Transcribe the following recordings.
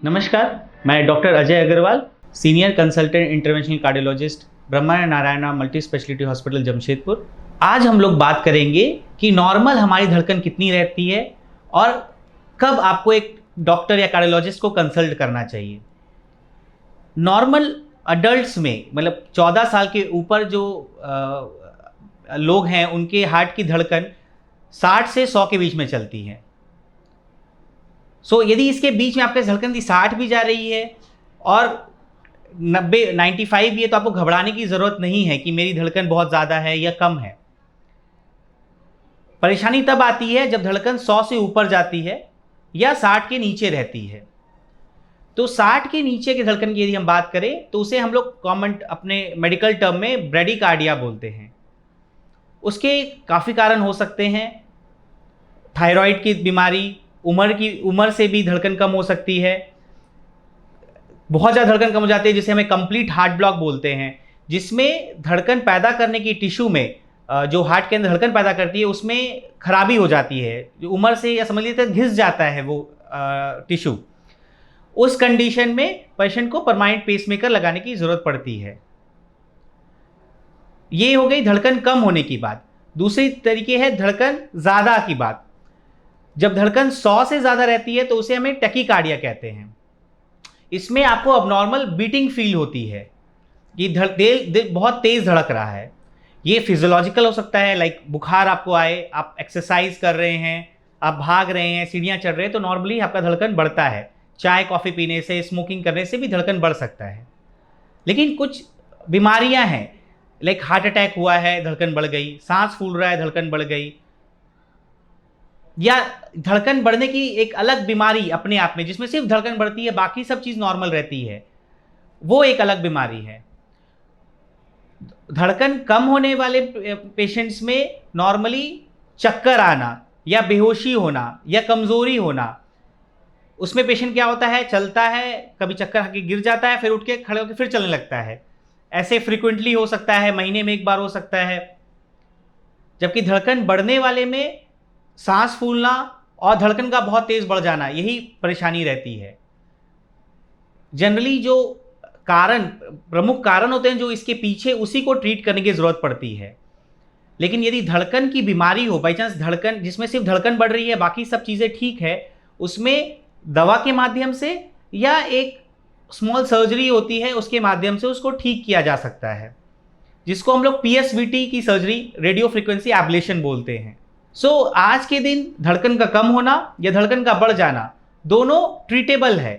नमस्कार, मैं doctor Ajay Agarwal, senior consultant interventional cardiologist, Brahma Narayana multi speciality hospital Jamshedpur. आज हम लोग बात करेंगे कि नॉर्मल हमारी धड़कन कितनी रहती है और कब आपको एक डॉक्टर या कार्डियोलॉजिस्ट को कंसल्ट करना चाहिए। नॉर्मल अडल्ट्स में मतलब 14 साल के ऊपर जो लोग हैं उनके हार्ट की धड़कन 60 से 100 के बीच में चलती है। यदि इसके बीच में आपके धड़कन की 60 भी जा रही है और 95 भी है तो आपको घबराने की ज़रूरत नहीं है कि मेरी धड़कन बहुत ज़्यादा है या कम है। परेशानी तब आती है जब धड़कन 100 से ऊपर जाती है या 60 के नीचे रहती है। तो 60 के नीचे की धड़कन की यदि हम बात करें तो उसे हम लोग कॉमन अपने मेडिकल टर्म में ब्रेडिकार्डिया बोलते हैं। उसके काफ़ी कारण हो सकते हैं। थायराइड की बीमारी, उम्र से भी धड़कन कम हो सकती है। बहुत ज़्यादा धड़कन कम हो जाती है जिसे हमें कंप्लीट हार्ट ब्लॉक बोलते हैं, जिसमें धड़कन पैदा करने की टिश्यू में जो हार्ट के अंदर धड़कन पैदा करती है उसमें खराबी हो जाती है, जो उम्र से या समझ लीजिए घिस जाता है वो टिश्यू। उस कंडीशन में पेशेंट को परमानेंट पेसमेकर लगाने की ज़रूरत पड़ती है। ये हो गई धड़कन कम होने की बात। दूसरी तरीके है धड़कन ज़्यादा की बात। जब धड़कन 100 से ज़्यादा रहती है तो उसे हमें टैकीकार्डिया कहते हैं। इसमें आपको अबनॉर्मल बीटिंग फील होती है कि दिल बहुत तेज़ धड़क रहा है। ये फिजियोलॉजिकल हो सकता है, लाइक बुखार आपको आए, आप एक्सरसाइज कर रहे हैं, आप भाग रहे हैं, सीढ़ियाँ चढ़ रहे हैं तो नॉर्मली आपका धड़कन बढ़ता है। चाय कॉफ़ी पीने से, स्मोकिंग करने से भी धड़कन बढ़ सकता है। लेकिन कुछ बीमारियाँ हैं, लाइक हार्ट अटैक हुआ है, धड़कन बढ़ गई, सांस फूल रहा है, धड़कन बढ़ गई, या धड़कन बढ़ने की एक अलग बीमारी अपने आप में जिसमें सिर्फ धड़कन बढ़ती है बाकी सब चीज़ नॉर्मल रहती है, वो एक अलग बीमारी है। धड़कन कम होने वाले पेशेंट्स में नॉर्मली चक्कर आना या बेहोशी होना या कमज़ोरी होना, उसमें पेशेंट क्या होता है, चलता है, कभी चक्कर आके गिर जाता है, फिर उठ के खड़े होकर फिर चलने लगता है। ऐसे फ्रिक्वेंटली हो सकता है, महीने में एक बार हो सकता है। जबकि धड़कन बढ़ने वाले में सांस फूलना और धड़कन का बहुत तेज़ बढ़ जाना, यही परेशानी रहती है। जनरली जो प्रमुख कारण होते हैं जो इसके पीछे, उसी को ट्रीट करने की ज़रूरत पड़ती है। लेकिन यदि धड़कन की बीमारी हो, बाई चांस धड़कन जिसमें सिर्फ धड़कन बढ़ रही है बाकी सब चीज़ें ठीक है, उसमें दवा के माध्यम से या एक स्मॉल सर्जरी होती है उसके माध्यम से उसको ठीक किया जा सकता है, जिसको हम लोग PSVT की सर्जरी, रेडियो फ्रिक्वेंसी एब्लेशन बोलते हैं। आज के दिन धड़कन का कम होना या धड़कन का बढ़ जाना दोनों ट्रीटेबल है।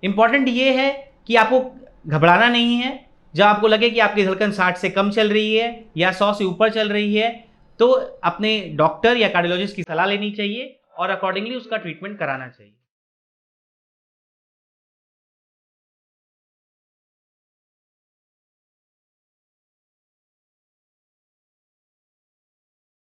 इंपॉर्टेंट ये है कि आपको घबराना नहीं है। जब आपको लगे कि आपकी धड़कन 60 से कम चल रही है या 100 से ऊपर चल रही है तो अपने डॉक्टर या कार्डियोलॉजिस्ट की सलाह लेनी चाहिए और अकॉर्डिंगली उसका ट्रीटमेंट कराना चाहिए।